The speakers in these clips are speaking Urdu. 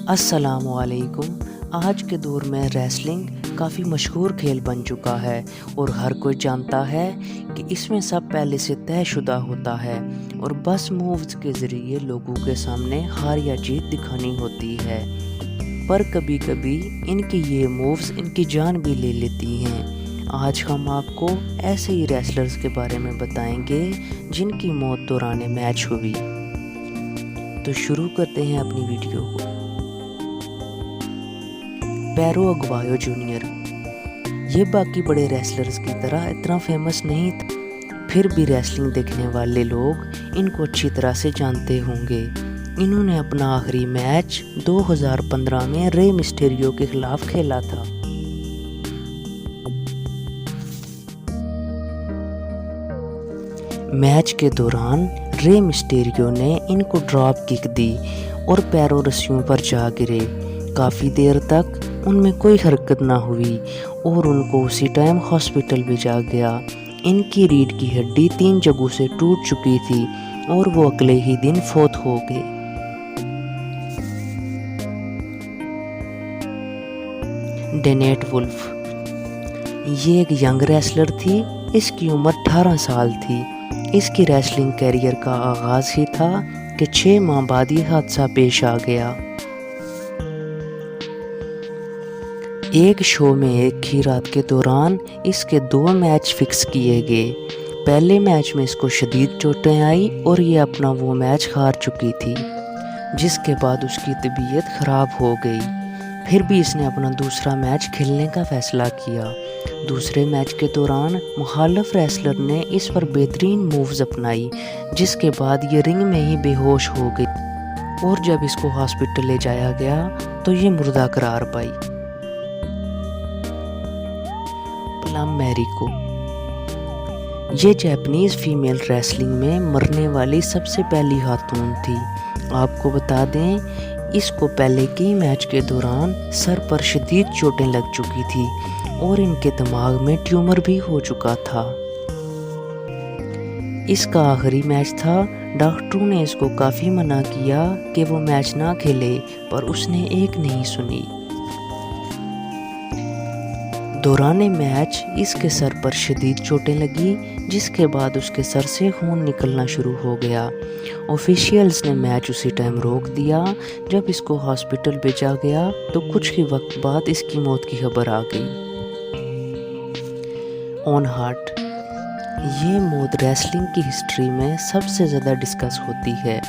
السلام علیکم۔ آج کے دور میں ریسلنگ کافی مشہور کھیل بن چکا ہے اور ہر کوئی جانتا ہے کہ اس میں سب پہلے سے طے شدہ ہوتا ہے اور بس مووز کے ذریعے لوگوں کے سامنے ہار یا جیت دکھانی ہوتی ہے، پر کبھی کبھی ان کی یہ مووز ان کی جان بھی لے لیتی ہیں۔ آج ہم آپ کو ایسے ہی ریسلرز کے بارے میں بتائیں گے جن کی موت دوران میچ ہوئی۔ تو شروع کرتے ہیں اپنی ویڈیو کو۔ پیرو اگوایو جونیئر یہ باقی بڑے ریسلرز کی طرح اتنا فیمس نہیں تھا، پھر بھی ریسلنگ دیکھنے والے لوگ ان کو اچھی طرح سے جانتے ہوں گے۔ انہوں نے اپنا آخری میچ 2015 میں رے مسٹیریو کے خلاف کھیلا تھا۔ میچ کے دوران رے مسٹیریو نے ان کو ڈراپ کک دی اور پیروں رسیوں پر جا گرے۔ کافی دیر تک ان میں کوئی حرکت نہ ہوئی اور ان کو اسی ٹائم ہاسپٹل بھیجا گیا۔ ان کی ریڑھ کی ہڈی 3 جگہوں سے ٹوٹ چکی تھی اور وہ اگلے ہی دن فوت ہو گئے۔ ڈینیٹ وولف یہ ایک ینگ ریسلر تھی، اس کی عمر 18 سال تھی۔ اس کی ریسلنگ کیریئر کا آغاز ہی تھا کہ 6 ماہ بعد یہ حادثہ پیش آ گیا۔ ایک شو میں ایک ہی رات کے دوران اس کے 2 میچ فکس کیے گئے۔ پہلے میچ میں اس کو شدید چوٹیں آئی اور یہ اپنا وہ میچ ہار چکی تھی، جس کے بعد اس کی طبیعت خراب ہو گئی۔ پھر بھی اس نے اپنا دوسرا میچ کھیلنے کا فیصلہ کیا۔ دوسرے میچ کے دوران مخالف ریسلر نے اس پر بہترین مووز اپنائی، جس کے بعد یہ رنگ میں ہی بے ہوش ہو گئی اور جب اس کو ہاسپٹل لے جایا گیا تو یہ مردہ قرار پائی۔ پلم میریکو یہ جاپنیز فیمیل ریسلنگ میں مرنے والی سب سے پہلی خاتون تھی۔ آپ کو بتا دیں، اس کو پہلے کی میچ کے دوران سر پر شدید چوٹیں لگ چکی تھی اور ان کے دماغ میں ٹیومر بھی ہو چکا تھا۔ اس کا آخری میچ تھا۔ ڈاکٹروں نے اس کو کافی منع کیا کہ وہ میچ نہ کھیلے، پر اس نے ایک نہیں سنی۔ دوران میچ اس کے سر پر شدید چوٹیں لگی، جس کے بعد اس کے سر سے خون نکلنا شروع ہو گیا۔ آفیشیلز نے میچ اسی ٹائم روک دیا۔ جب اس کو ہاسپٹل بھیجا گیا تو کچھ ہی وقت بعد اس کی موت کی خبر آ گئی۔ اون ہارٹ یہ موت ریسلنگ کی ہسٹری میں سب سے زیادہ ڈسکس ہوتی ہے۔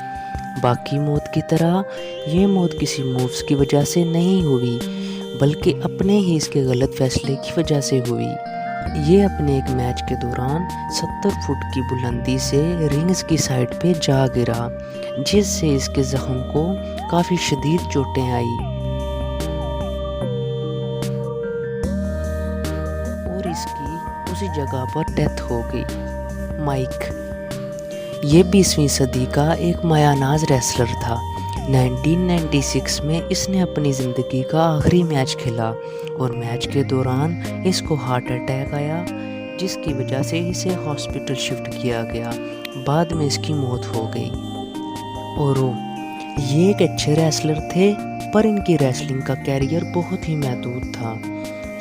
باقی موت کی طرح یہ موت کسی مووز کی وجہ سے نہیں ہوئی، بلکہ اپنے ہی اس کے غلط فیصلے کی وجہ سے ہوئی۔ یہ اپنے ایک میچ کے دوران 70 فٹ کی بلندی سے رنگز کی سائڈ پہ جا گرا، جس سے اس کے زخم کو کافی شدید چوٹیں آئی اور اس کی اسی جگہ پر ڈیتھ ہو گئی۔ مائک یہ 20ویں صدی کا ایک مایہ ناز ریسلر تھا۔ 1996 میں اس نے اپنی زندگی کا آخری میچ کھیلا اور میچ کے دوران اس کو ہارٹ اٹیک آیا، جس کی وجہ سے اسے ہاسپٹل شفٹ کیا گیا۔ بعد میں اس کی موت ہو گئی۔ اورو یہ ایک اچھے ریسلر تھے، پر ان کی ریسلنگ کا کیریئر بہت ہی محدود تھا۔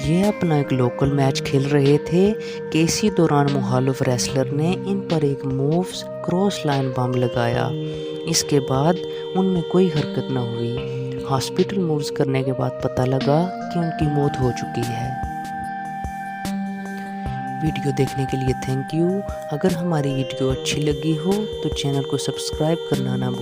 یہ اپنا ایک لوکل میچ کھیل رہے تھے کہ اسی دوران مخالف ریسلر نے ان پر ایک مووز کراس لائن بم لگایا۔ اس کے بعد ان میں کوئی حرکت نہ ہوئی۔ ہاسپٹل مووز کرنے کے بعد پتہ لگا کہ ان کی موت ہو چکی ہے۔ ویڈیو دیکھنے کے لیے تھینک یو۔ اگر ہماری ویڈیو اچھی لگی ہو تو چینل کو سبسکرائب کرنا نہ بھولیں۔